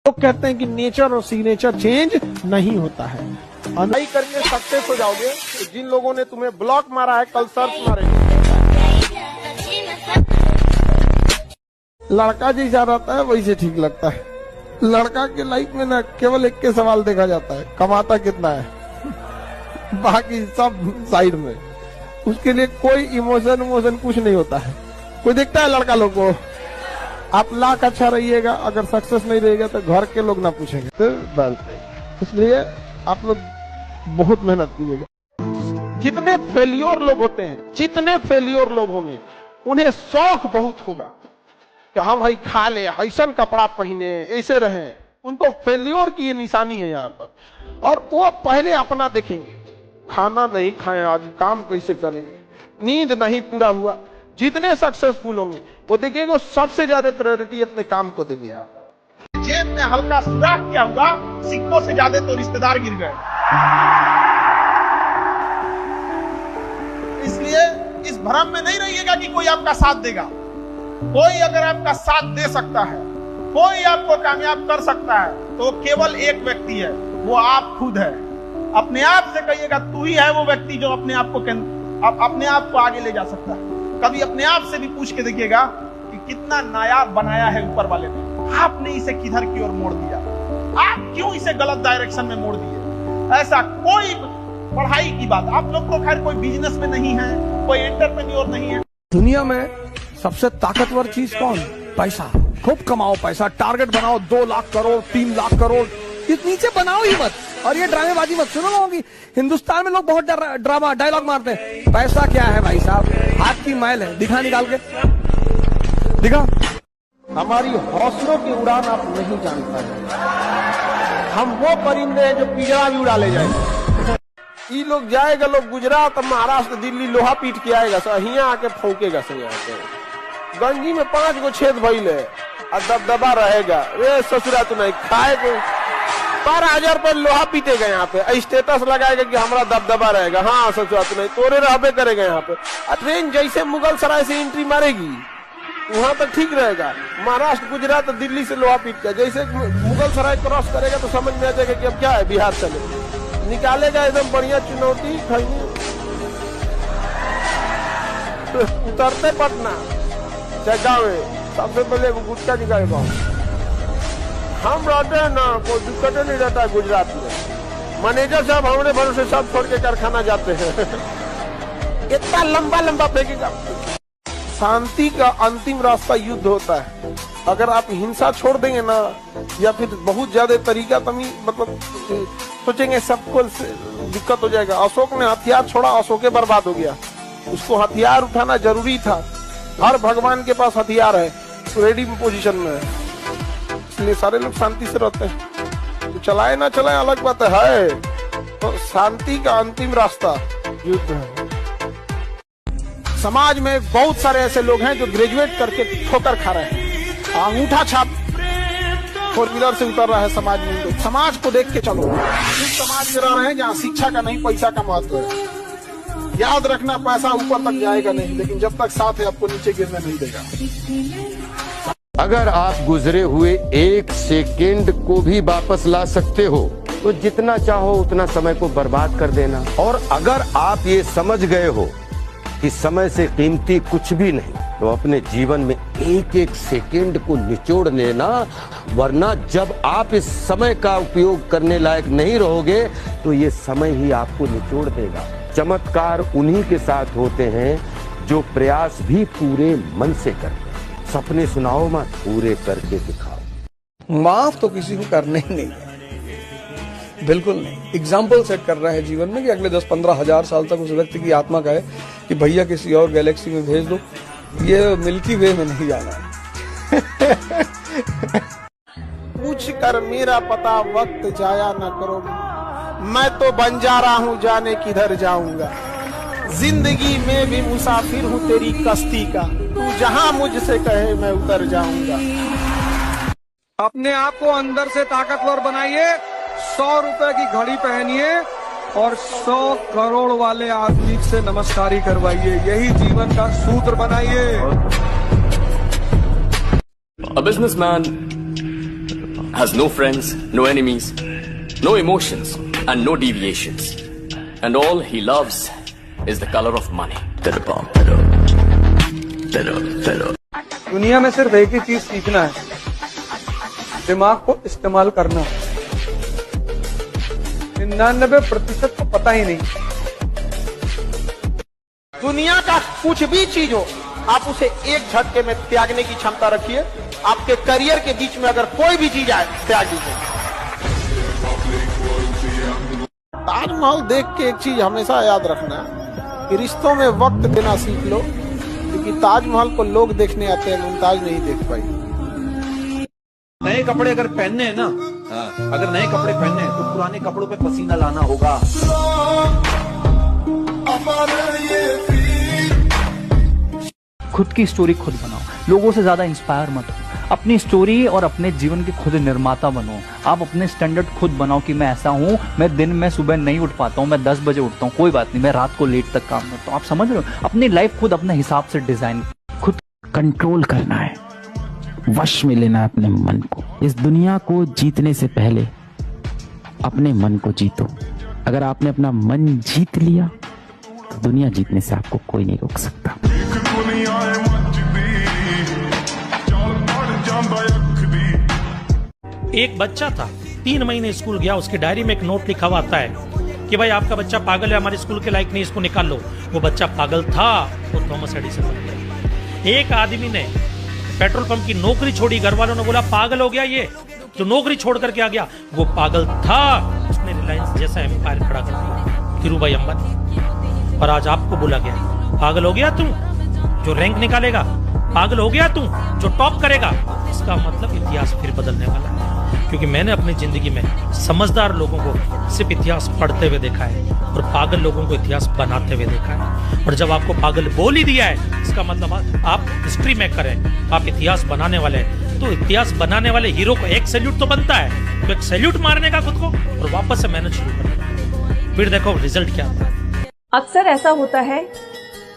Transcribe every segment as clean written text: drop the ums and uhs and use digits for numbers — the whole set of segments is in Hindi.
लोग कहते हैं कि नेचर और सिग्नेचर चेंज नहीं होता है। नहीं करके सक्सेस हो जाओगे। तो जिन लोगों ने तुम्हें ब्लॉक मारा है कल सर्च मारेंगे। लड़का जैसा रहता है वैसे ठीक लगता है। लड़का के लाइफ में ना केवल एक के सवाल देखा जाता है, कमाता कितना है, बाकी सब साइड में। उसके लिए कोई इमोशन कुछ नहीं होता है। कोई देखता है लड़का लोग को, आप लाख अच्छा रहिएगा, अगर सक्सेस नहीं रहेगा तो घर के लोग ना पूछेंगे। तो इसलिए आप लोग बहुत मेहनत कीजिएगा। जितने फेलियोर लोग होते हैं, जितने फेलियोर लोग होंगे, उन्हें शौक बहुत होगा कि हम भाई खा ले, ऐसा कपड़ा पहने, ऐसे रहे। उनको फेलियोर की ये निशानी है यहाँ पर। और वो पहले अपना देखेंगे, खाना नहीं खाए आज, काम कैसे करेंगे, नींद नहीं पूरा हुआ। जितने सक्सेसफुल होंगे वो देखिएगा सबसे ज्यादा प्रायोरिटी अपने काम को देंगे। आप जेब में हल्का सुराख क्या हुआ, सिक्कों से ज्यादा तो रिश्तेदार गिर गए। इसलिए इस भ्रम में नहीं रहिएगा कि कोई आपका साथ देगा। कोई अगर आपका साथ दे सकता है, कोई आपको कामयाब कर सकता है, तो केवल एक व्यक्ति है, वो आप खुद है। अपने आप से कहिएगा तू ही है वो व्यक्ति जो अपने आप को आगे ले जा सकता है। कभी अपने आप से भी पूछ के देखिएगा कि कितना नायाब बनाया है ऊपर वाले ने। आपने इसे किधर की ओर मोड़ दिया, आप क्यों इसे गलत डायरेक्शन में मोड़ दिए। ऐसा कोई पढ़ाई की बात, आप लोग तो खैर कोई बिजनेस में नहीं है, कोई एंटरप्रेन्योर नहीं है। दुनिया में सबसे ताकतवर चीज कौन? पैसा। खूब कमाओ पैसा, टारगेट बनाओ 2 लाख करोड़, 3 लाख करोड़, इस नीचे बनाओ ही मत। और ये ड्रामेबाजी मत सुनो लोगों की। हिंदुस्तान में लोग बहुत ड्रामा डायलॉग मारते हैं। पैसा क्या है भाई साहब, हाथ की मैल है, दिखा निकाल के दिखा। हमारी हौसलों की उड़ान आप नहीं जान पाए। हम वो परिंदे हैं जो पिंजरा भी उड़ा ले जाएंगे। ये लोग जाएगा, लोग गुजरात, महाराष्ट्र, दिल्ली लोहा पीट के आएगा, सो यहाँ आके फौकेगा। सो यहाँ गंजी में 5 गो छेद भइल है और दबदबा रहेगा। वे ससुरा तो नहीं खाए को 12,000 रुपए लोहा पीटेगा यहाँ पे, स्टेटस लगाएगा कि हमारा दबदबा रहेगा। हाँ ससुरा तो नहीं, तोरे रहबे करेगा यहाँ पे। ट्रेन जैसे मुगल सराय से एंट्री मारेगी वहां तक ठीक रहेगा। महाराष्ट्र, गुजरात, दिल्ली से लोहा पीट का जैसे मुगल सराय क्रॉस करेगा तो समझ में आ जाएगा कि अब क्या है, बिहार चले। निकालेगा एकदम बढ़िया चुनौती खाएंगे। उतरते पटना चाहे गाँव में सबसे पहले गुटखा निकालेगा। हम रहते हैं ना, कोई दिक्कत नहीं रहता है गुजरात में। मैनेजर साहब हमारे भरोसे सब छोड़ के कारखाना जाते हैं। इतना लंबा फेंकेगा। शांति का अंतिम रास्ता युद्ध होता है। अगर आप हिंसा छोड़ देंगे ना, या फिर बहुत ज्यादा तरीका मतलब सोचेंगे सबको दिक्कत हो जाएगा। अशोक ने हथियार छोड़ा, अशोक बर्बाद हो गया। उसको हथियार उठाना जरूरी था। हर भगवान के पास हथियार है, रेडी पोजीशन में है, इसलिए सारे लोग शांति से रहते हैं। तो चलाए ना चलाए अलग बात है, तो शांति का अंतिम रास्ता युद्ध है। समाज में बहुत सारे ऐसे लोग हैं जो ग्रेजुएट करके ठोकर खा रहे हैं, अंगूठा छाप 4 व्हीलर से उतर रहा है समाज में। समाज को देख के चलो। इस समाज में रह रहे हैं जहाँ शिक्षा का नहीं पैसा का महत्व है। याद रखना, पैसा ऊपर तक जाएगा नहीं, लेकिन जब तक साथ है आपको नीचे गिरने नहीं देगा। अगर आप गुजरे हुए 1 सेकेंड को भी वापस ला सकते हो तो जितना चाहो उतना समय को बर्बाद कर देना। और अगर आप ये समझ गए हो कि समय से कीमती कुछ भी नहीं, तो अपने जीवन में 1-1 सेकेंड को निचोड़ लेना, वरना जब आप इस समय का उपयोग करने लायक नहीं रहोगे तो ये समय ही आपको निचोड़ देगा। चमत्कार उन्हीं के साथ होते हैं जो प्रयास भी पूरे मन से करते हैं। सपने सुनाओ मत, पूरे करके दिखाओ। माफ तो किसी को करने ही नहीं है, बिल्कुल नहीं। एग्जाम्पल सेट कर रहा है जीवन में कि अगले 10-15 हजार साल तक उस व्यक्ति की आत्मा का है कि भैया किसी और गैलेक्सी में भेज दो, ये मिल्की वे में नहीं जाना है। पूछ कर मेरा पता वक्त जाया न करो, मैं तो बंजारा हूँ जाने किधर जाऊंगा। जिंदगी में भी मुसाफिर हूँ तेरी कश्ती का, तू जहाँ मुझसे कहे मैं उतर जाऊंगा। अपने आप को अंदर से ताकतवर बनाइए, 100 रुपए की घड़ी पहनिए और 100 करोड़ वाले आदमी से नमस्कारी करवाइए। यही जीवन का सूत्र बनाइए। A businessman has no friends, no enemies, no emotions, and no deviations. And all he loves is the color of money. दुनिया में सिर्फ एक ही चीज सीखना है, दिमाग को इस्तेमाल करना। 99% को पता ही नहीं। दुनिया का कुछ भी चीज हो, आप उसे एक झटके में त्यागने की क्षमता रखिए। आपके करियर के बीच में अगर कोई भी चीज आए, त्याग दीजिए। ताजमहल देख के एक चीज हमेशा याद रखना कि रिश्तों में वक्त देना सीख लो, क्योंकि ताजमहल को लोग देखने आते हैं, मुमताज नहीं देख पाई। नए कपड़े अगर पहनने हैं ना, अगर नए कपड़े पहनने हैं तो पुराने कपड़ों पे पसीना लाना होगा। खुद की स्टोरी खुद बनाओ, लोगों से ज्यादा इंस्पायर मत हो। अपनी स्टोरी और अपने जीवन के खुद निर्माता बनो। आप अपने स्टैंडर्ड खुद बनाओ कि मैं ऐसा हूँ, मैं दिन में सुबह नहीं उठ पाता हूँ, मैं 10 बजे उठता हूँ, कोई बात नहीं, मैं रात को लेट तक काम करता हूँ। आप समझ रहे हो? अपनी लाइफ खुद अपने हिसाब से डिजाइन। खुद कंट्रोल करना है, वश में लेना है अपने मन को। इस दुनिया को जीतने से पहले अपने मन को जीतो। अगर आपने अपना मन जीत लिया तो दुनिया जीतने से आपको कोई नहीं रोक सकता। एक बच्चा था, 3 महीने स्कूल गया, उसकी डायरी में एक नोट लिखा हुआ आता है कि भाई आपका बच्चा पागल है, हमारे स्कूल के लायक नहीं, इसको निकाल लो। वो बच्चा पागल था, वो थॉमस एडिसन बन गया। एक आदमी ने पेट्रोल पंप की नौकरी छोड़ी, घर वालों ने बोला पागल हो गया ये, जो नौकरी छोड़ करके आ गया। वो पागल था, उसने रिलायंस जैसा एम्पायर खड़ा कर दिया, धीरूभाई अंबानी। और आज आपको बोला गया पागल हो गया तू जो रैंक निकालेगा, पागल हो गया तू जो टॉप करेगा। इसका मतलब इतिहास फिर बदलने वाला है, क्योंकि मैंने अपनी जिंदगी में समझदार लोगों को सिर्फ इतिहास पढ़ते हुए देखा है और पागल लोगों को इतिहास बनाते हुए देखा है। और जब आपको पागल बोल ही दिया है, इसका मतलब आप हिस्ट्री मेकर हैं, आप इतिहास बनाने वाले हैं। तो इतिहास बनाने वाले हीरो को एक सैल्यूट तो बनता है, तो एक सैल्यूट मारने का खुद को और वापस से मेहनत शुरू करने। फिर देखो रिजल्ट क्या आता है। अक्सर ऐसा होता है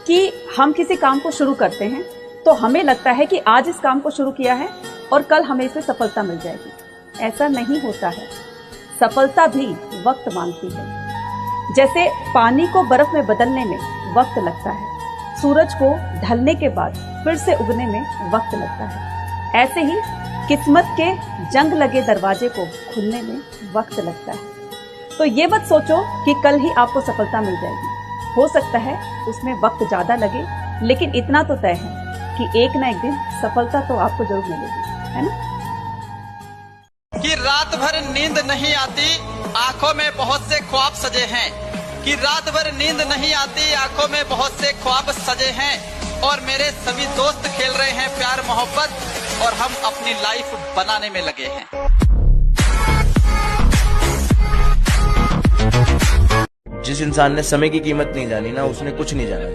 कि हम किसी काम को शुरू करते हैं तो हमें लगता है कि आज इस काम को शुरू किया है और कल हमें इसे सफलता मिल जाएगी। ऐसा नहीं होता है। सफलता भी वक्त मांगती है। जैसे पानी को बर्फ में बदलने में वक्त लगता है, सूरज को ढलने के बाद फिर से उगने में वक्त लगता है, ऐसे ही किस्मत के जंग लगे दरवाजे को खुलने में वक्त लगता है। तो ये मत सोचो कि कल ही आपको सफलता मिल जाएगी। हो सकता है उसमें वक्त ज्यादा लगे, लेकिन इतना तो तय है कि एक ना एक दिन सफलता तो आपको जरूर मिलेगी, है ना? कि रात भर नींद नहीं आती, आंखों में बहुत से ख्वाब सजे हैं। कि रात भर नींद नहीं आती, आंखों में बहुत से ख्वाब सजे हैं। और मेरे सभी दोस्त खेल रहे हैं प्यार मोहब्बत, और हम अपनी लाइफ बनाने में लगे हैं। जिस इंसान ने समय की कीमत नहीं जानी ना, उसने कुछ नहीं जाना।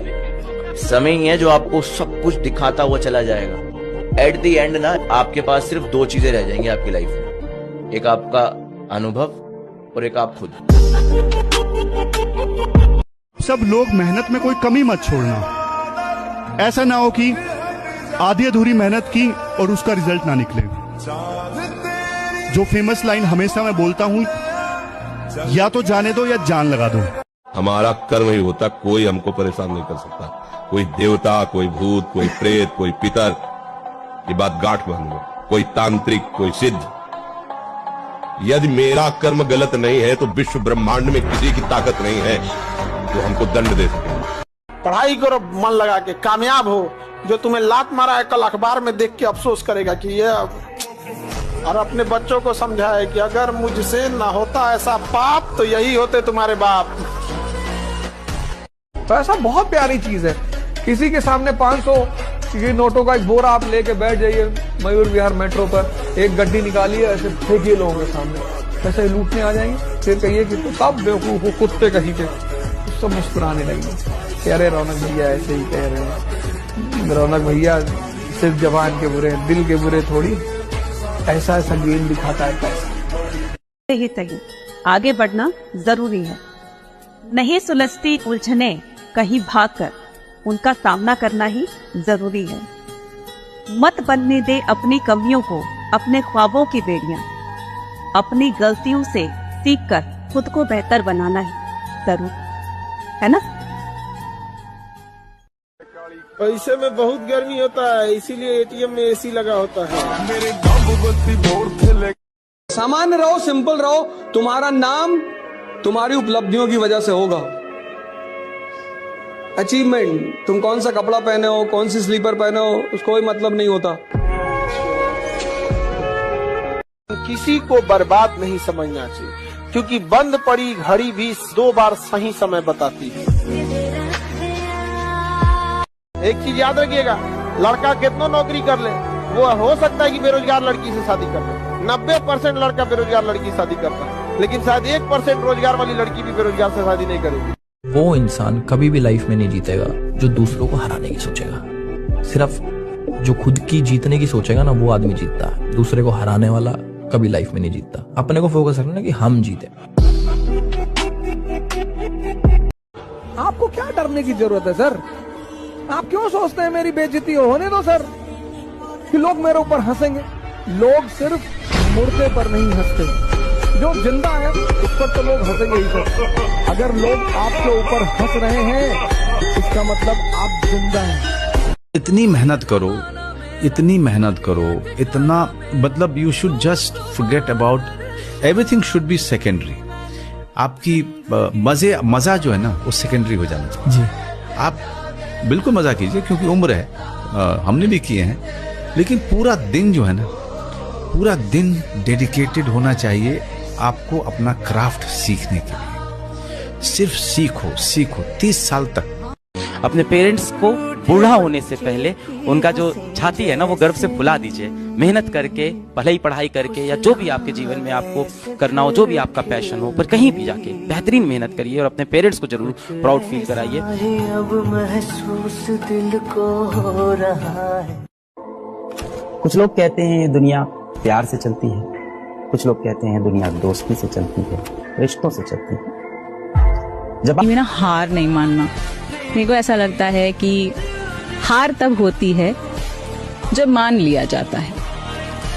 समय ही है जो आपको सब कुछ दिखाता हुआ चला जाएगा। एट द एंड ना, आपके पास सिर्फ 2 चीजें रह जाएंगी आपकी लाइफ में, एक आपका अनुभव और एक आप खुद। सब लोग मेहनत में कोई कमी मत छोड़ना। ऐसा ना हो कि आधी अधूरी मेहनत की और उसका रिजल्ट ना निकले। जो फेमस लाइन हमेशा मैं बोलता हूं, या तो जाने दो या जान लगा दो। हमारा कर्म ही होता, कोई हमको परेशान नहीं कर सकता। कोई देवता, कोई भूत, कोई प्रेत, कोई पितर, ये बात गांठ बांध लो। कोई तांत्रिक, कोई सिद्ध। यदि मेरा कर्म गलत नहीं है तो विश्व ब्रह्मांड में किसी की ताकत नहीं है जो हमको दंड दे सके। पढ़ाई करो मन लगा के, कामयाब हो। जो तुम्हें लात मारा है कल अखबार में देख के अफसोस करेगा कि ये, और अपने बच्चों को समझाए कि अगर मुझसे ना होता ऐसा पाप तो यही होते तुम्हारे बाप। पैसा बहुत प्यारी चीज है। किसी के सामने 500 की नोटों का एक बोरा आप लेके बैठ जाइए मयूर विहार मेट्रो पर, एक गड्डी निकालिए, ऐसे फेंकिए लोगों के सामने, पैसे लूटने आ जाएंगे। फिर कहिए कि तो सब बेवकूफ हो, कुत्ते कहीं के, सब मुस्कुराने लगेंगे। अरे रौनक भैया ऐसे ही कह रहे हैं। रौनक भैया सिर्फ जबान के बुरे, दिल के बुरे थोड़ी। ऐसा संगीन दिखाता है पैसा। ही तही आगे बढ़ना जरूरी है। नहीं सुलझती उलझने कहीं भागकर, उनका सामना करना ही जरूरी है। मत बनने दे अपनी कमियों को अपने ख्वाबों की बेड़ियां। अपनी गलतियों से सीखकर खुद को बेहतर बनाना है जरूर, है ना? पैसे में बहुत गर्मी होता है, इसीलिए एटीएम में एसी लगा होता है। सामान्य रहो, सिंपल रहो। तुम्हारा नाम तुम्हारी उपलब्धियों की वजह से होगा। अचीवमेंट, तुम कौन सा कपड़ा पहने हो, कौन सी स्लीपर पहने हो, उसको कोई मतलब नहीं होता। किसी को बर्बाद नहीं समझना चाहिए, क्योंकि बंद पड़ी घड़ी भी 2 बार सही समय बताती है। एक चीज याद रखिएगा, लड़का कितना नौकरी कर ले, वो हो सकता है कि बेरोजगार लड़की से शादी कर ले। 90% लड़का बेरोजगार लड़की से शादी करता है, लेकिन शायद 1% रोजगार वाली लड़की भी बेरोजगार से शादी नहीं करेगी। वो इंसान कभी भी लाइफ में नहीं जीतेगा जो दूसरों को हराने की सोचेगा। सिर्फ जो खुद की जीतने की सोचेगा ना, वो आदमी जीतता है। दूसरे को हराने वाला कभी लाइफ में नहीं जीतता। अपने को फोकस रखना कि हम जीते। आपको क्या डरने की जरूरत है सर? आप क्यों सोचते हैं मेरी बेइज्जती होने दो सर, कि लोग मेरे ऊपर हंसेंगे। लोग सिर्फ मुर्दे पर नहीं हंसते, जो जिंदा है उस पर तो लोग हंसेंगे ही सर। अगर लोग आपके ऊपर हंस रहे हैं, इसका मतलब आप जिंदा हैं। इतनी मेहनत करो, इतनी मेहनत करो, इतना मतलब you should just forget about everything, should be secondary. आपकी मजा जो है ना, वो सेकेंडरी हो जाना चाहिए। जी, आप बिल्कुल मजा कीजिए, क्योंकि उम्र है, हमने भी किए हैं, लेकिन पूरा दिन जो है ना, पूरा दिन डेडिकेटेड होना चाहिए आपको अपना क्राफ्ट सीखने के लिए। सिर्फ सीखो सीखो 30 साल तक। अपने पेरेंट्स को बूढ़ा होने से पहले उनका जो छाती है ना, वो गर्व से फुला दीजिए। मेहनत करके, भले ही पढ़ाई करके, या जो भी आपके जीवन में आपको करना हो, जो भी आपका पैशन हो, पर कहीं भी जाके बेहतरीन मेहनत करिए और अपने पेरेंट्स को जरूर प्राउड फील कराइए। अब महसूस दिल को हो रहा है। कुछ लोग कहते हैं ये दुनिया प्यार से चलती है, कुछ लोग कहते हैं दुनिया दोस्ती से चलती है, रिश्तों से चलती है। जब मेरा हार नहीं मानना, मेरे को ऐसा लगता है कि हार तब होती है जब मान लिया जाता है।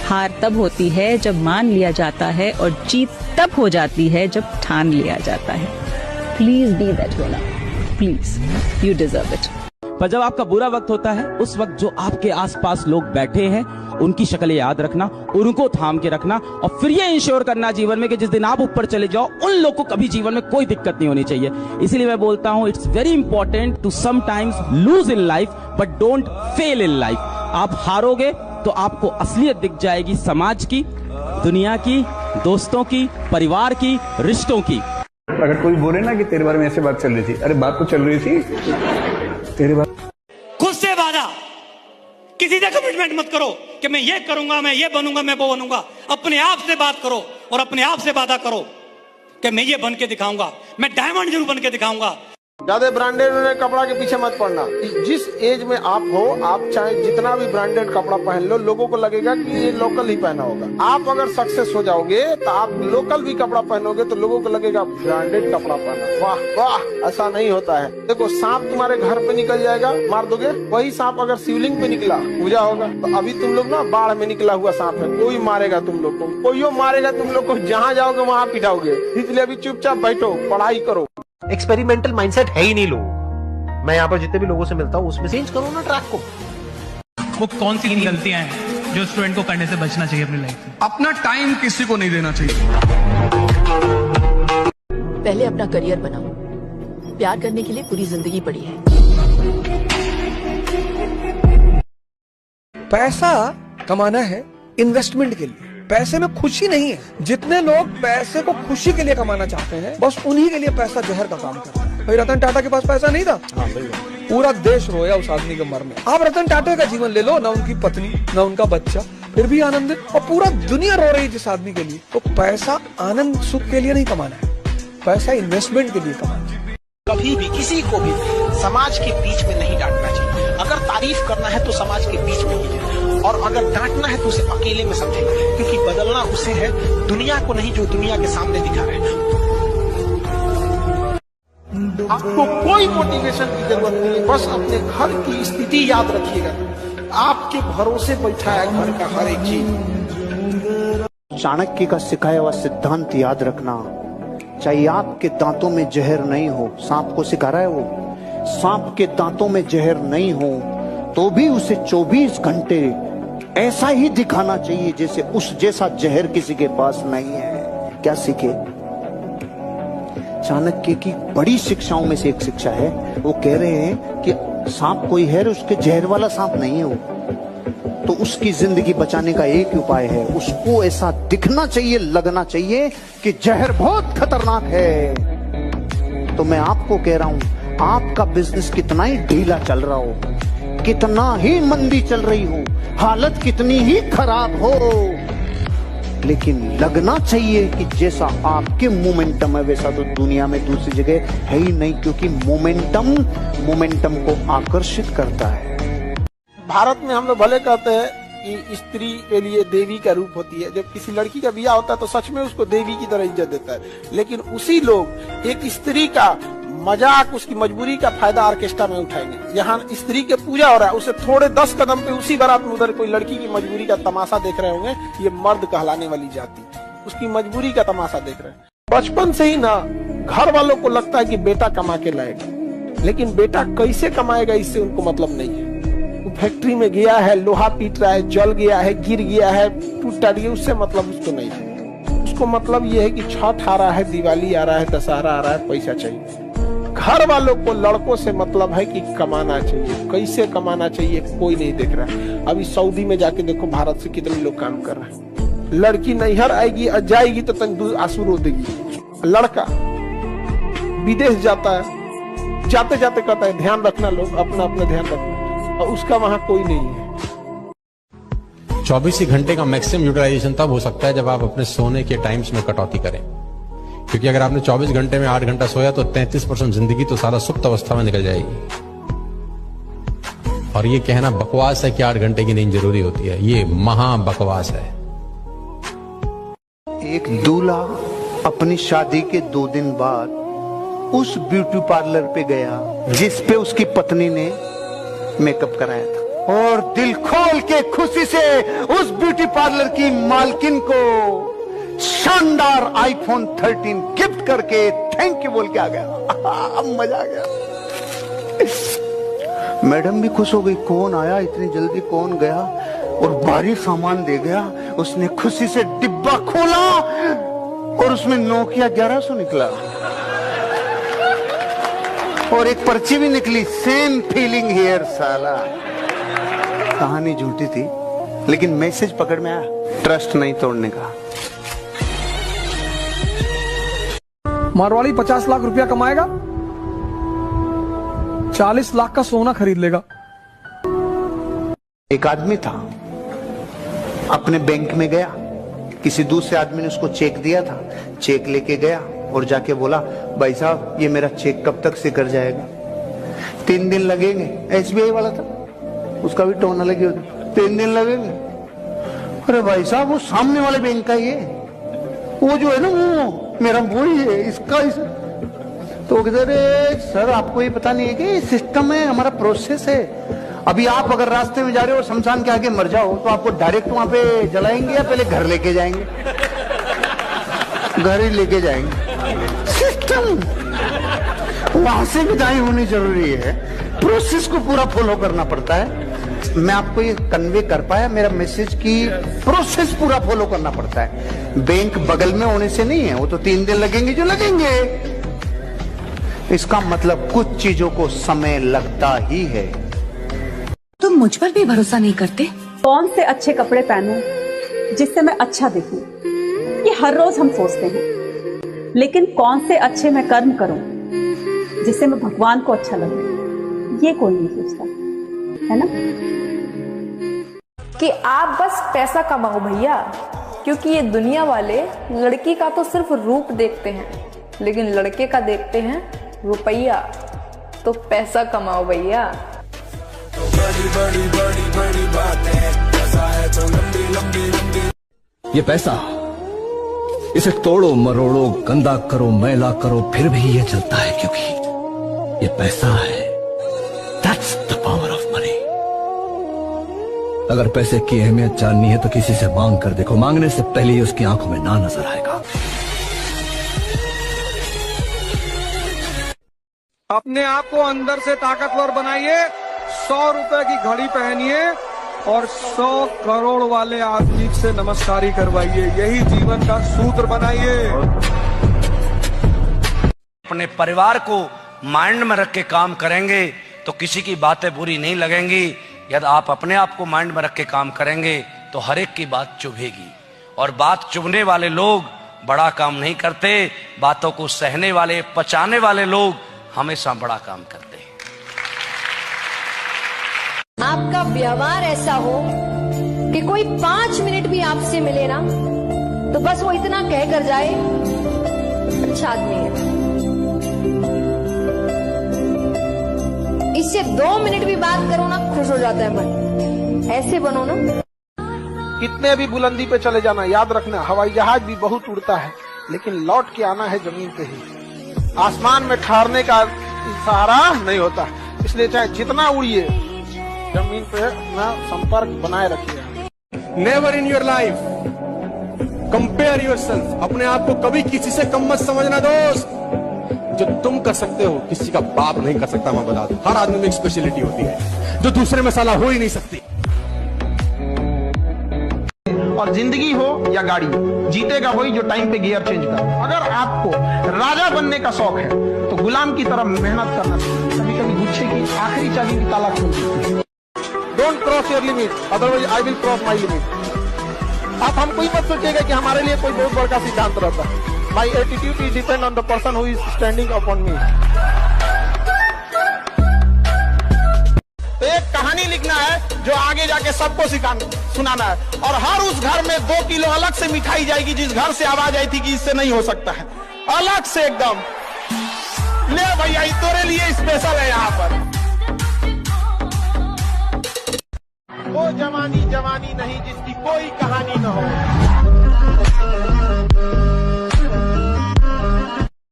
हार तब होती है जब मान लिया जाता है, और जीत तब हो जाती है जब ठान लिया जाता है। Please be that winner, please, you deserve it. पर जब आपका बुरा वक्त होता है, उस वक्त जो आपके आसपास लोग बैठे हैं, उनकी शक्लें याद रखना, उनको थाम के रखना, और फिर ये इंश्योर करना जीवन में कि जिस दिन आप ऊपर चले जाओ, उन लोग को कभी जीवन में कोई दिक्कत नहीं होनी चाहिए। इसीलिए मैं बोलता हूं, it's very important to sometimes lose in life but don't fail in life. आप हारोगे तो आपको असलियत दिख जाएगी समाज की, दुनिया की, दोस्तों की, परिवार की, रिश्तों की। अगर कोई बोले ना कि तेरे बारे में ऐसे बात चल रही थी, अरे बात तो चल रही थी तेरे बारे। खुद से वादा, किसी से कमिटमेंट मत करो कि मैं ये करूंगा, मैं ये बनूंगा, मैं वो बनूंगा। अपने आप से बात करो और अपने आप से वादा करो कि मैं ये बन के दिखाऊंगा, मैं डायमंड जरूर बन के दिखाऊंगा। ज्यादा ब्रांडेड कपड़ा के पीछे मत पड़ना। जिस एज में आप हो, आप चाहे जितना भी ब्रांडेड कपड़ा पहन लो, लोगों को लगेगा कि ये लोकल ही पहना होगा। आप अगर सक्सेस हो जाओगे तो आप लोकल भी कपड़ा पहनोगे तो लोगों को लगेगा ब्रांडेड कपड़ा पहना। वाह वाह, ऐसा नहीं होता है। देखो, सांप तुम्हारे घर पे निकल जाएगा, मार दोगे। वही सांप अगर शिवलिंग पे निकला, पूजा होगा। तो अभी तुम लोग ना बाढ़ में निकला हुआ सांप है, कोई मारेगा तुम लोग को, कोई मारेगा तुम लोग को। जहाँ जाओगे वहाँ पिटाओगे। इसलिए अभी चुपचाप बैठो, पढ़ाई करो। एक्सपेरिमेंटल माइंडसेट है ही नहीं लोग। मैं यहाँ पर जितने भी लोगों से मिलता हूँ, उसमें चेंज करो ना ट्रैक को। वो कौन सी गलतियां हैं जो स्टूडेंट को करने से बचना चाहिए अपनी लाइफ में? अपना टाइम किसी को नहीं देना चाहिए। पहले अपना करियर बनाओ, प्यार करने के लिए पूरी जिंदगी पड़ी है। पैसा कमाना है इन्वेस्टमेंट के लिए, पैसे में खुशी नहीं है। जितने लोग पैसे को खुशी के लिए कमाना चाहते हैं, बस उन्हीं के लिए पैसा जहर का काम करता है। भाई रतन टाटा के पास पैसा नहीं था, पूरा देश रोया उस आदमी के मरने। आप रतन टाटा का जीवन ले लो, ना उनकी पत्नी ना उनका बच्चा, फिर भी आनंदित, और पूरा दुनिया रो रही है जिस आदमी के लिए। तो पैसा आनंद सुख के लिए नहीं कमाना है, पैसा इन्वेस्टमेंट के लिए कमाना है। कभी भी किसी को भी समाज के बीच में नहीं डांटना चाहिए। अगर तारीफ करना है तो समाज के बीच में कीजिए, और अगर डांटना है तो उसे अकेले में समझें, क्योंकि बदलना उसे है, दुनिया को नहीं जो दुनिया के सामने दिखा रहे हैं। आपको कोई मोटिवेशन की जरूरत नहीं है, बस अपने घर की स्थिति याद रखिएगा। आपके भरोसे बैठा है घर का हर एक चीज। चाणक्य का सिखाया हुआ सिद्धांत याद रखना, चाहे आपके दांतों में जहर नहीं हो, सांप को सिखा रहा है वो, सांप के दांतों में जहर नहीं हो तो भी उसे 24 घंटे ऐसा ही दिखाना चाहिए जैसे उस जैसा जहर किसी के पास नहीं है। क्या सीखे? चाणक्य की बड़ी शिक्षाओं में से एक शिक्षा है, वो कह रहे हैं कि सांप कोई है, उसके जहर वाला सांप नहीं है वो, तो उसकी जिंदगी बचाने का एक उपाय है, उसको ऐसा दिखना चाहिए, लगना चाहिए कि जहर बहुत खतरनाक है। तो मैं आपको कह रहा हूं, आपका बिजनेस कितना ही ढीला चल रहा हो, कितना ही मंदी चल रही हो, हालत कितनी ही खराब हो, लेकिन लगना चाहिए कि जैसा आपके मोमेंटम है वैसा तो दुनिया में दूसरी जगह है ही नहीं, क्योंकि मोमेंटम को आकर्षित करता है। भारत में हम लोग भले कहते हैं कि स्त्री के लिए देवी का रूप होती है, जब किसी लड़की का ब्याह होता है तो सच में उसको देवी की तरह इज्जत देता है, लेकिन उसी लोग एक स्त्री का मजाक, उसकी मजबूरी का फायदा ऑर्केस्ट्रा में उठाएंगे। यहाँ स्त्री के पूजा हो रहा है, उसे थोड़े 10 कदम पे उसी बारात में उधर कोई लड़की की मजबूरी का तमाशा देख रहे होंगे, ये मर्द कहलाने वाली जाति उसकी मजबूरी का तमाशा देख रहे हैं। बचपन से ही ना घर वालों को लगता है कि बेटा कमा के लाएगा, लेकिन बेटा कैसे कमाएगा इससे उनको मतलब नहीं है। वो फैक्ट्री में गया है, लोहा पीट रहा है, जल गया है, गिर गया है, टूट टाट गया, उससे मतलब उसको नहीं है। उसको मतलब ये है कि छठ आ रहा है, दिवाली आ रहा है, दशहरा आ रहा है, पैसा चाहिए। घर वालों को लड़कों से मतलब है कि कमाना चाहिए, कैसे कमाना चाहिए कोई नहीं देख रहा है। अभी सऊदी में जाके देखो भारत से कितने लोग काम कर रहे हैं। लड़की नैहर आएगी और जाएगी तो तन आंसू रो देगी। लड़का विदेश जाता है, जाते जाते कहता है ध्यान रखना, लोग अपना अपना ध्यान रखना, और उसका वहां कोई नहीं है। 24 घंटे का मैक्सिमम यूटिलाइजेशन तब हो सकता है जब आप अपने सोने के टाइम्स में कटौती करें, क्योंकि अगर आपने 24 घंटे में 8 घंटा सोया तो 33% जिंदगी तो सारा सुप्त अवस्था में निकल जाएगी। और ये कहना बकवास है कि 8 घंटे की नींद जरूरी होती है, ये महा बकवास है। एक दूल्हा अपनी शादी के 2 दिन बाद उस ब्यूटी पार्लर पे गया जिस पे उसकी पत्नी ने मेकअप कराया था, और दिल खोल के खुशी से उस ब्यूटी पार्लर की मालकिन को शानदार iPhone 13 गिफ्ट करके थैंक यू बोल के आ गया। अब मजा आ गया। मैडम भी खुश हो गई, कौन आया इतनी जल्दी, कौन गया, और भारी सामान दे गया। उसने खुशी से डिब्बा खोला और उसमें Nokia 1100 निकला और एक पर्ची भी निकली, सेम फीलिंग हियर। साला कहानी झूठी थी लेकिन मैसेज पकड़ में आया, ट्रस्ट नहीं तोड़ने का। मारवाड़ी 50 लाख रुपया कमाएगा, 40 लाख का सोना खरीद लेगा। एक आदमी था, अपने बैंक में गया, किसी दूसरे आदमी ने उसको चेक दिया था, चेक लेके गया और जाके बोला, भाई साहब ये मेरा चेक कब तक से कर जाएगा? 3 दिन लगेंगे। SBI वाला था, उसका भी टोन अलग ही, 3 दिन लगेंगे। अरे भाई साहब वो सामने वाले बैंक का ही है, वो जो है ना वो मेरा वही है, इसका तो अरे सर आपको ये पता नहीं है कि सिस्टम है, हमारा प्रोसेस है। अभी आप अगर रास्ते में जा रहे हो शमशान के आगे मर जाओ तो आपको डायरेक्ट वहां पे जलाएंगे या पहले घर लेके जाएंगे? घर ही लेके जाएंगे। सिस्टम वहां से विदाई होनी जरूरी है, प्रोसेस को पूरा फॉलो करना पड़ता है। मैं आपको ये कन्वे कर पाया मेरा मैसेज की प्रोसेस पूरा फॉलो करना पड़ता है। बैंक बगल में होने से नहीं है, वो तो 3 दिन लगेंगे जो लगेंगे। इसका मतलब कुछ चीजों को समय लगता ही है। तुम मुझ पर भी भरोसा नहीं करते? कौन से अच्छे कपड़े पहनूं जिससे मैं अच्छा दिखूं, ये हर रोज हम सोचते हैं, लेकिन कौन से अच्छे मैं कर्म करूं जिससे मैं भगवान को अच्छा लगे, ये कोई नहीं सोचता, है ना? कि आप बस पैसा कमाओ भैया, क्योंकि ये दुनिया वाले लड़की का तो सिर्फ रूप देखते हैं, लेकिन लड़के का देखते हैं रुपया। तो पैसा कमाओ भैया। ये पैसा, इसे तोड़ो मरोड़ो, गंदा करो, मैला करो, फिर भी ये चलता है, क्योंकि ये पैसा है। That's the power of money. अगर पैसे की अहमियत जाननी है तो किसी से मांग कर देखो, मांगने से पहले ही उसकी आंखों में ना नजर आएगा। अपने आप को अंदर से ताकतवर बनाइए, 100 रुपए की घड़ी पहनिए और 100 करोड़ वाले आदमी से नमस्कारी करवाइए। यही जीवन का सूत्र बनाइए। अपने परिवार को माइंड में रख के काम करेंगे तो किसी की बातें बुरी नहीं लगेंगी। यदि आप अपने आप को माइंड में रख के काम करेंगे तो हर एक की बात चुभेगी, और बात चुभने वाले लोग बड़ा काम नहीं करते। बातों को सहने वाले, पचाने वाले लोग हमेशा बड़ा काम करते हैं। आपका व्यवहार ऐसा हो कि कोई 5 मिनट भी आपसे मिले ना तो बस वो इतना कह कर जाए, अच्छा आदमी है। इससे 2 मिनट भी बात करो ना, खुश हो जाता है मन। ऐसे बनो ना। कितने भी बुलंदी पे चले जाना, याद रखना हवाई जहाज भी बहुत उड़ता है, लेकिन लौट के आना है जमीन पे ही। आसमान में ठहरने का सहारा नहीं होता, इसलिए चाहे जितना उड़िए जमीन पे अपना संपर्क बनाए रखिए। Never in your life compare yourself. अपने आप को कभी किसी से कम मत समझना दोस्त। जो तुम कर सकते हो किसी का बाप नहीं कर सकता। मैं बता दूं, हर आदमी में एक स्पेशलिटी होती है जो दूसरे में साला हो ही नहीं सकती। और जिंदगी हो या गाड़ी, जीतेगा वही जो टाइम पे गियर चेंज कर। अगर आपको राजा बनने का शौक है तो गुलाम की तरह मेहनत करना चाहिए। कभी कभी गुच्छे की आखिरी चाबी की ताला खोल देती है। Don't cross your limit, otherwise I will cross my limit. आप हमको ही मत सोचिएगा कि हमारे लिए कोई बहुत बड़ा सिद्धांत रहता है। My attitude is depend on the person who is standing upon मी। तो एक कहानी लिखना है जो आगे जाके सबको सुनाना है, और हर उस घर में 2 किलो अलग से मिठाई जाएगी जिस घर से आवाज आई थी कि इससे नहीं हो सकता है, अलग से एकदम। ले भैया, तेरे लिए स्पेशल है यहाँ पर। वो जवानी जवानी नहीं जिसकी कोई कहानी न हो।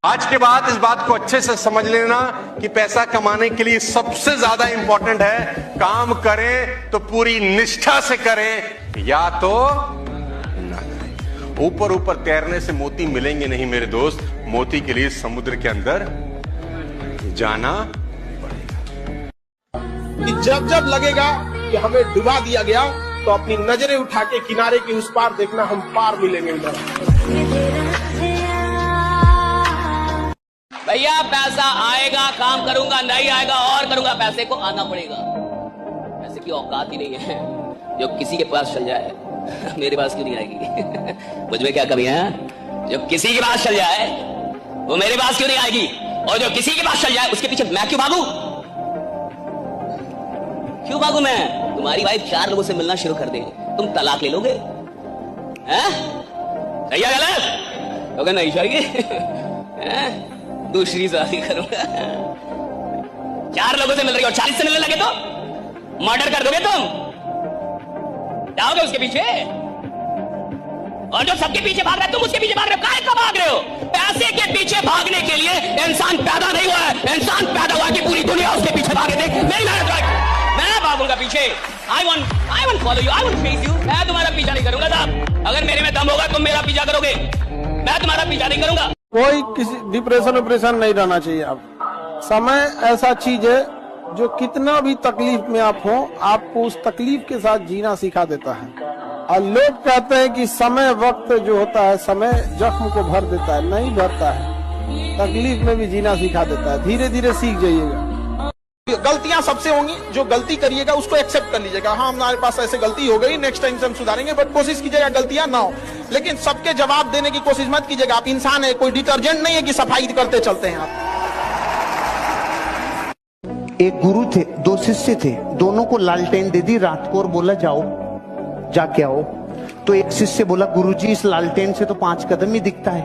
आज के बाद इस बात को अच्छे से समझ लेना कि पैसा कमाने के लिए सबसे ज्यादा इंपॉर्टेंट है काम करें तो पूरी निष्ठा से करें, या तो ना करें। ऊपर ऊपर तैरने से मोती मिलेंगे नहीं मेरे दोस्त। मोती के लिए समुद्र के अंदर जाना कि जब जब लगेगा कि हमें डुबा दिया गया तो अपनी नजरें उठा के किनारे की उस पार देखना, हम पार मिलेंगे उधर। भैया पैसा आएगा, काम करूंगा, नहीं आएगा और करूंगा, पैसे को आना पड़ेगा। पैसे की औकात ही नहीं है। जो किसी के पास चल जाए मेरे पास क्यों नहीं आएगी? मुझ में क्या कमी है? जो किसी के पास चल जाए वो मेरे पास क्यों नहीं आएगी? और जो किसी के पास चल जाए उसके पीछे मैं क्यों भागू? क्यों भागू मैं? तुम्हारी वाइफ 4 लोगों से मिलना शुरू कर देगी, तुम तलाक ले लोगे? हैं? सही है गलत? लोगे नहीं चाहिए। दूसरी शादी करूंगा। 4 लोगों से मिल रही हो, 40 से मिलने लगे तो मर्डर कर दोगे तुम? जाओगे उसके पीछे? और जो सबके पीछे भाग रहा है तुम उसके पीछे भाग रहे हो। काहे का भाग रहे हो? पैसे के पीछे भागने के लिए इंसान पैदा नहीं हुआ है। इंसान पैदा हुआ कि पूरी दुनिया उसके पीछे भागे। देख मेरी मेहनत कर, मैं भागूंगा पीछे। I won't follow you, I won't chase you। मैं तुम्हारा पीछा नहीं करूंगा साहब। अगर मेरे में दम होगा तुम मेरा पीछा करोगे, मैं तुम्हारा पीछा नहीं करूंगा। कोई किसी डिप्रेशन नहीं रहना चाहिए। अब समय ऐसा चीज है जो कितना भी तकलीफ में आप हो, आपको उस तकलीफ के साथ जीना सिखा देता है। और लोग कहते हैं कि समय, वक्त जो होता है, समय जख्म को भर देता है, नहीं भरता है। तकलीफ में भी जीना सिखा देता है। धीरे धीरे सीख जाइएगा। गलतियां सबसे होंगी, जो गलती करिएगा उसको एक्सेप्ट कर लीजिएगा। हाँ, हमारे पास ऐसे गलती हो गई, नेक्स्ट टाइम से हम सुधारेंगे, बट कोशिश कीजिएगा गलतियां ना हो। लेकिन सबके जवाब देने की कोशिश मत कीजिएगा। आप इंसान है, कोई डिटर्जेंट नहीं है कि सफाई करते चलते हैं आप। एक गुरु थे, 2 शिष्य थे, दोनों को लालटेन दे दी रात को और बोला जाओ जाके आओ। तो एक शिष्य बोला गुरुजी इस लालटेन से तो 5 कदम ही दिखता है,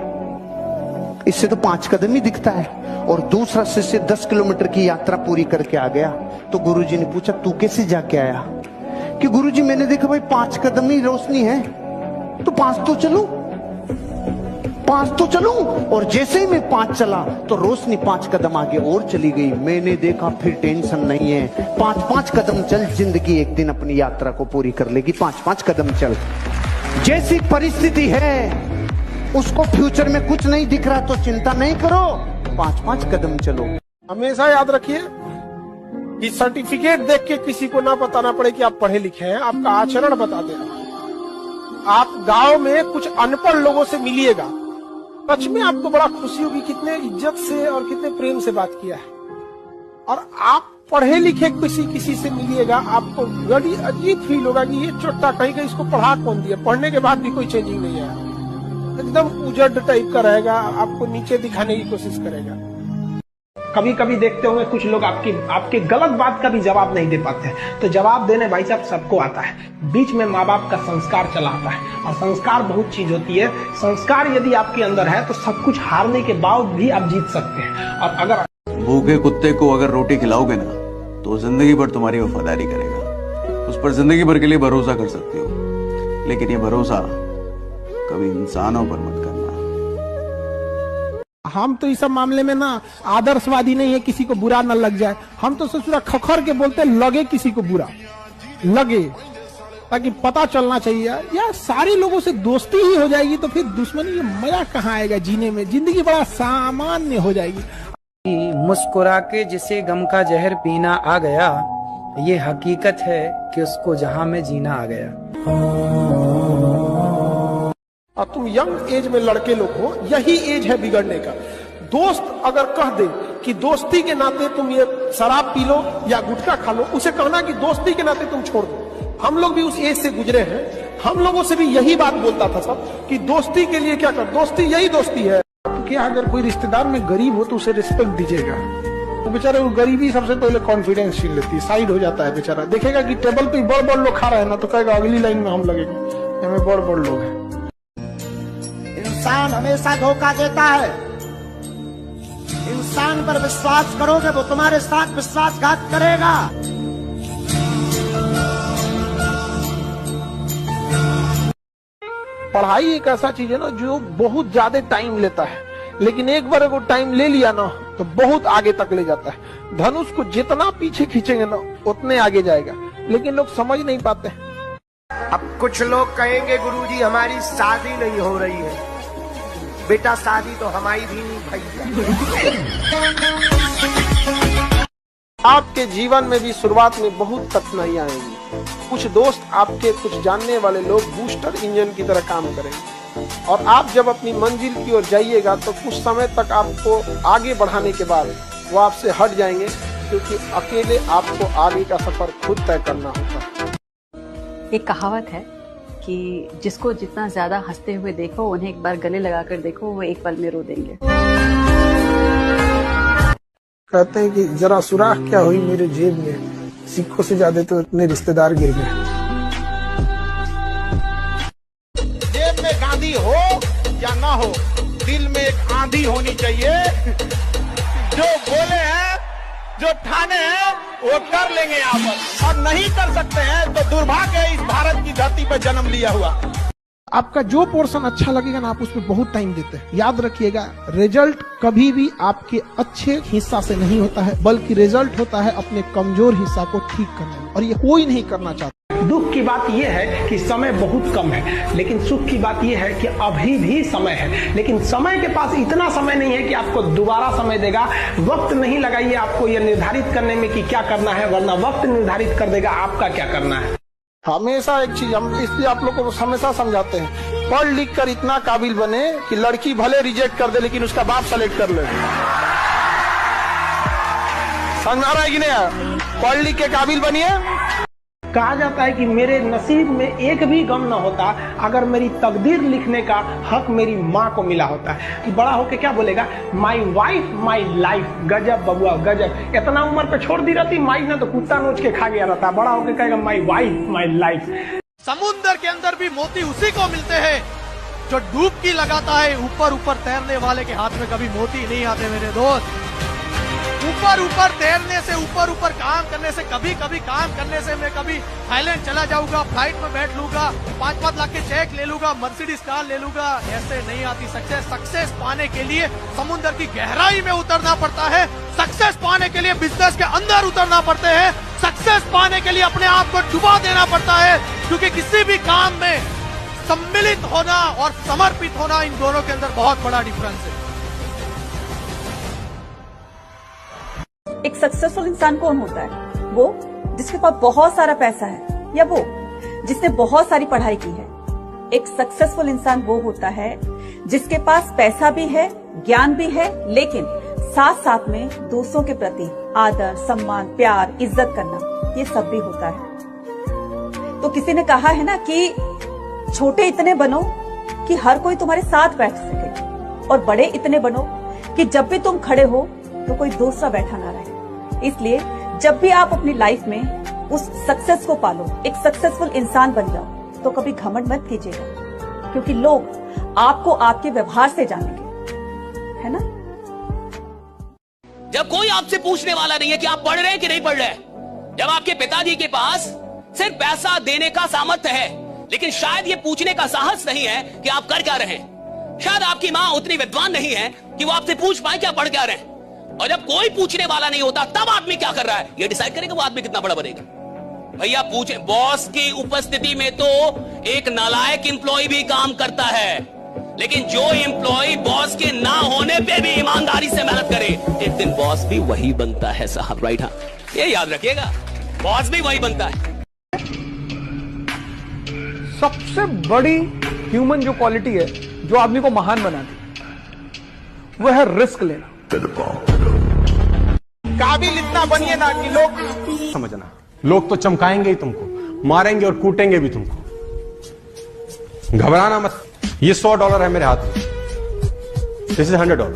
इससे तो 5 कदम ही दिखता है। और दूसरा शिष्य 10 किलोमीटर की यात्रा पूरी करके आ गया। तो गुरुजी ने पूछा तू कैसे जाके आया? कि गुरुजी मैंने देखा भाई 5 कदम ही रोशनी है, तो 5 तो चलो। 5 तो चलूं, और जैसे ही मैं 5 चला तो रोशनी 5 कदम आगे और चली गई। मैंने देखा फिर टेंशन नहीं है, 5-5 कदम चल, जिंदगी एक दिन अपनी यात्रा को पूरी कर लेगी। 5-5 कदम चल। जैसी परिस्थिति है उसको फ्यूचर में कुछ नहीं दिख रहा तो चिंता नहीं करो, 5-5 कदम चलो। हमेशा याद रखिए कि सर्टिफिकेट देख के किसी को ना बताना पड़े कि आप पढ़े लिखे हैं, आपका आचरण बता देना। आप गांव में कुछ अनपढ़ लोगों से मिलिएगा, सच में आपको बड़ा खुशी होगी कितने इज्जत से और कितने प्रेम से बात किया है। और आप पढ़े लिखे किसी से मिलिएगा, आपको बड़ी अजीब फील होगा कि ये चोट्टा कहीं का इसको पढ़ा कौन दिया। पढ़ने के बाद भी कोई चेंजिंग नहीं है, एकदम उजड़ टाइप का रहेगा, आपको नीचे दिखाने की कोशिश करेगा। कभी कभी देखते होंगे कुछ लोग आपके गलत बात का भी जवाब नहीं दे पाते हैं। तो जवाब देने भाई साहब सबको आता है, बीच में माँ बाप का संस्कार चला आता है। और संस्कार बहुत चीज होती है, संस्कार यदि आपके अंदर है तो सब कुछ हारने के बाद भी आप जीत सकते हैं। और अगर भूखे कुत्ते को अगर रोटी खिलाओगे ना तो जिंदगी भर तुम्हारी वफादारी करेगा, उस पर जिंदगी भर के लिए भरोसा कर सकते हो। लेकिन ये भरोसा कभी इंसानों पर मत करना। हम तो इस सब मामले में ना आदर्शवादी नहीं है, किसी को बुरा न लग जाए। हम तो सोच रहा खखर के बोलते लगे किसी को बुरा लगे, ताकि पता चलना चाहिए यार सारे लोगों से दोस्ती ही हो जाएगी तो फिर दुश्मनी में मजा कहाँ आएगा जीने में, जिंदगी बड़ा सामान्य हो जाएगी। मुस्कुरा के जिसे गम का जहर पीना आ गया, ये हकीकत है कि उसको जहां में जीना आ गया। और तुम यंग एज में लड़के लोग हो, यही एज है बिगड़ने का। दोस्त अगर कह दे कि दोस्ती के नाते तुम ये शराब पी लो या गुटखा खा लो, उसे कहना कि दोस्ती के नाते तुम छोड़ दो। हम लोग भी उस एज से गुजरे हैं, हम लोगों से भी यही बात बोलता था सब कि दोस्ती के लिए क्या कर, दोस्ती यही दोस्ती है। कि अगर कोई रिश्तेदार में गरीब हो तो उसे रिस्पेक्ट दीजिएगा। वो बेचारे वो गरीबी सबसे पहले कॉन्फिडेंस छीन लेती है, साइड हो जाता है बेचारा। देखेगा कि टेबल पे बड़ बड़ लोग खा रहे हैं ना तो कहेगा अगली लाइन में हम लगेंगे, हमें बड़ बड़ लोग हैं। इंसान हमेशा धोखा देता है। इंसान पर विश्वास करोगे वो तुम्हारे साथ विश्वासघात करेगा। पढ़ाई एक ऐसा चीज है ना जो बहुत ज्यादा टाइम लेता है, लेकिन एक बार अगर टाइम ले लिया ना तो बहुत आगे तक ले जाता है। धनुष को जितना पीछे खींचेंगे ना उतने आगे जाएगा, लेकिन लोग समझ नहीं पाते। अब कुछ लोग कहेंगे गुरुजी हमारी शादी नहीं हो रही है। बेटा शादी तो हमारी भी नहीं भैया। आपके जीवन में भी शुरुआत में बहुत कठिनाइयां आएंगी। कुछ दोस्त आपके, कुछ जानने वाले लोग बूस्टर इंजन की तरह काम करेंगे, और आप जब अपनी मंजिल की ओर जाइएगा तो कुछ समय तक आपको आगे बढ़ाने के बाद वो आपसे हट जाएंगे, क्योंकि अकेले आपको आगे का सफर खुद तय करना होता है। एक कहावत है कि जिसको जितना ज्यादा हंसते हुए देखो उन्हें एक बार गले लगाकर देखो, वो एक पल में रो देंगे। कहते हैं कि जरा सुराख क्या हुई मेरे जेब में, सिक्कों से ज्यादा तो इतने रिश्तेदार गिर गए। जेब में गांधी हो या ना हो, दिल में एक आंधी होनी चाहिए। जो बोले हैं, जो ठाने हैं, वो कर लेंगे यहाँ पर, और नहीं कर सकते हैं तो दुर्भाग्य है इस भारत की धरती पर जन्म लिया हुआ। आपका जो पोर्शन अच्छा लगेगा ना आप उसमें बहुत टाइम देते हैं। याद रखिएगा, रिजल्ट कभी भी आपके अच्छे हिस्सा से नहीं होता है, बल्कि रिजल्ट होता है अपने कमजोर हिस्सा को ठीक करने में, और ये कोई नहीं करना चाहता। दुख की बात यह है कि समय बहुत कम है, लेकिन सुख की बात यह है कि अभी भी समय है। लेकिन समय के पास इतना समय नहीं है कि आपको दोबारा समय देगा। वक्त नहीं लगाइए आपको यह निर्धारित करने में कि क्या करना है, वरना वक्त निर्धारित कर देगा आपका क्या करना है। हमेशा एक चीज हम इसलिए आप लोगों को हमेशा समझाते हैं, पढ़ लिख कर इतना काबिल बने कि लड़की भले रिजेक्ट कर दे लेकिन उसका बाप सेलेक्ट कर ले। समझ आ रहा है कि नहीं? पढ़ लिख के काबिल बनिए। कहा जाता है कि मेरे नसीब में एक भी गम न होता अगर मेरी तकदीर लिखने का हक मेरी माँ को मिला होता है। कि बड़ा होके क्या बोलेगा, माई वाइफ माई लाइफ। गजब बबुआ गजब, इतना उम्र पे छोड़ दी रहती माई ने तो कुत्ता नोच के खा गया रहता। बड़ा होके कहेगा माई वाइफ माई लाइफ। समुद्र के अंदर भी मोती उसी को मिलते हैं जो डुबकी लगाता है। ऊपर ऊपर तैरने वाले के हाथ में कभी मोती नहीं आते मेरे दोस्त। ऊपर ऊपर तैरने से, ऊपर ऊपर काम करने से, कभी कभी काम करने से मैं कभी थाईलैंड चला जाऊंगा, फ्लाइट में बैठ लूंगा, 5-5 लाख के चेक ले लूंगा, मर्सिडीज कार ले लूंगा, ऐसे नहीं आती सक्सेस। सक्सेस पाने के लिए समुद्र की गहराई में उतरना पड़ता है, सक्सेस पाने के लिए बिजनेस के अंदर उतरना पड़ते हैं, सक्सेस पाने के लिए अपने आप को डुबा देना पड़ता है, क्योंकि किसी भी काम में सम्मिलित होना और समर्पित होना, इन दोनों के अंदर बहुत बड़ा डिफरेंस है। एक सक्सेसफुल इंसान कौन होता है? वो जिसके पास बहुत सारा पैसा है या वो जिसने बहुत सारी पढ़ाई की है? एक सक्सेसफुल इंसान वो होता है जिसके पास पैसा भी है, ज्ञान भी है, लेकिन साथ साथ में दूसरों के प्रति आदर, सम्मान, प्यार, इज्जत करना, ये सब भी होता है। तो किसी ने कहा है ना कि छोटे इतने बनो कि हर कोई तुम्हारे साथ बैठ सके, और बड़े इतने बनो कि जब भी तुम खड़े हो तो कोई दूसरा बैठा ना रहे। इसलिए जब भी आप अपनी लाइफ में उस सक्सेस को पालो, एक सक्सेसफुल इंसान बन जाओ, तो कभी घमंड मत कीजिएगा, क्योंकि लोग आपको आपके व्यवहार से जानेंगे, है ना? जब कोई आपसे पूछने वाला नहीं है कि आप पढ़ रहे हैं कि नहीं पढ़ रहे, जब आपके पिताजी के पास सिर्फ पैसा देने का सामर्थ्य है, लेकिन शायद ये पूछने का साहस नहीं है कि आप कर क्या रहे हैं, शायद आपकी माँ उतनी विद्वान नहीं है कि वो आपसे पूछ पाए कि आप पढ़ क्या रहे हैं, और जब कोई पूछने वाला नहीं होता तब आदमी क्या कर रहा है, ये डिसाइड करेगा वो आदमी कितना बड़ा बनेगा। भैया पूछे, बॉस की उपस्थिति में तो एक नालायक एम्प्लॉय भी काम करता है, लेकिन जो एम्प्लॉय बॉस के ना होने पे भी ईमानदारी से मेहनत करे, एक दिन बॉस भी वही बनता है साहब। राइट? हाँ, ये याद रखिएगा, बॉस भी वही बनता है। सबसे बड़ी ह्यूमन जो क्वालिटी है जो आदमी को महान बनाती है, वह है रिस्क लेना। काबिल इतना बनिए ना कि लोग समझना, लोग तो चमकाएंगे ही तुमको, मारेंगे और कूटेंगे भी तुमको, घबराना मत। ये $100 है मेरे हाथ में, दिस इज $100,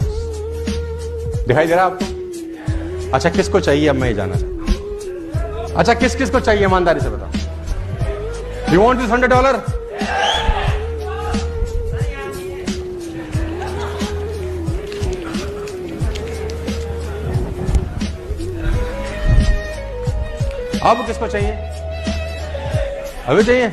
दिखाई दे रहा आपको? अच्छा किसको चाहिए, अब मैं ये जानना चाहता हूं। अच्छा किस किस को चाहिए, ईमानदारी से बताओ। You want this $100? अब किसको चाहिए? अभी चाहिए?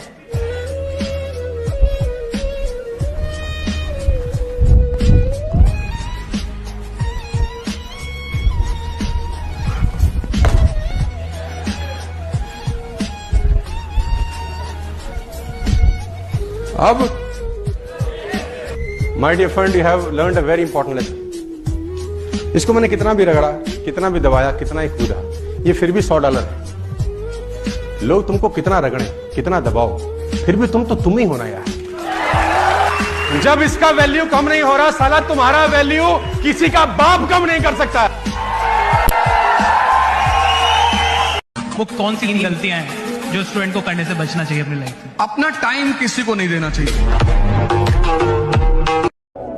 अब my dear friend, you have learned a very important lesson. इसको मैंने कितना भी रगड़ा, कितना भी दबाया, कितना ही कूदा, ये फिर भी $100 है। लोग तुमको कितना रगड़े, कितना दबाओ, फिर भी तुम ही होना यार। जब इसका वैल्यू कम नहीं हो रहा, साला तुम्हारा वैल्यू किसी का बाप कम नहीं कर सकता। वो कौन सी 3 गलतियां हैं जो स्टूडेंट को करने से बचना चाहिए अपनी लाइफ में? अपना टाइम किसी को नहीं देना चाहिए।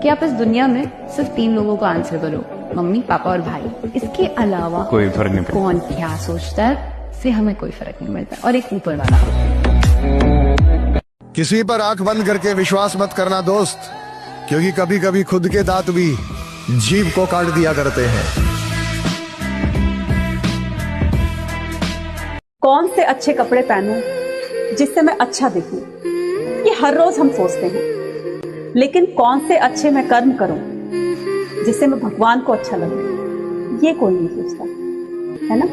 कि आप इस दुनिया में सिर्फ 3 लोगों को आंसर करो, मम्मी, पापा और भाई। इसके अलावा कोई फर्क नहीं पड़ता। कौन क्या सोचता है से हमें कोई फर्क नहीं मिलता, और एक ऊपर वाला। किसी पर आंख बंद करके विश्वास मत करना दोस्त, क्योंकि कभी कभी खुद के दांत भी जीभ को काट दिया करते हैं। कौन से अच्छे कपड़े पहनूं जिससे मैं अच्छा दिखूं, ये हर रोज हम सोचते हैं, लेकिन कौन से अच्छे मैं कर्म करूं जिससे मैं भगवान को अच्छा लगूं, ये कोई नहीं सोचता, है ना?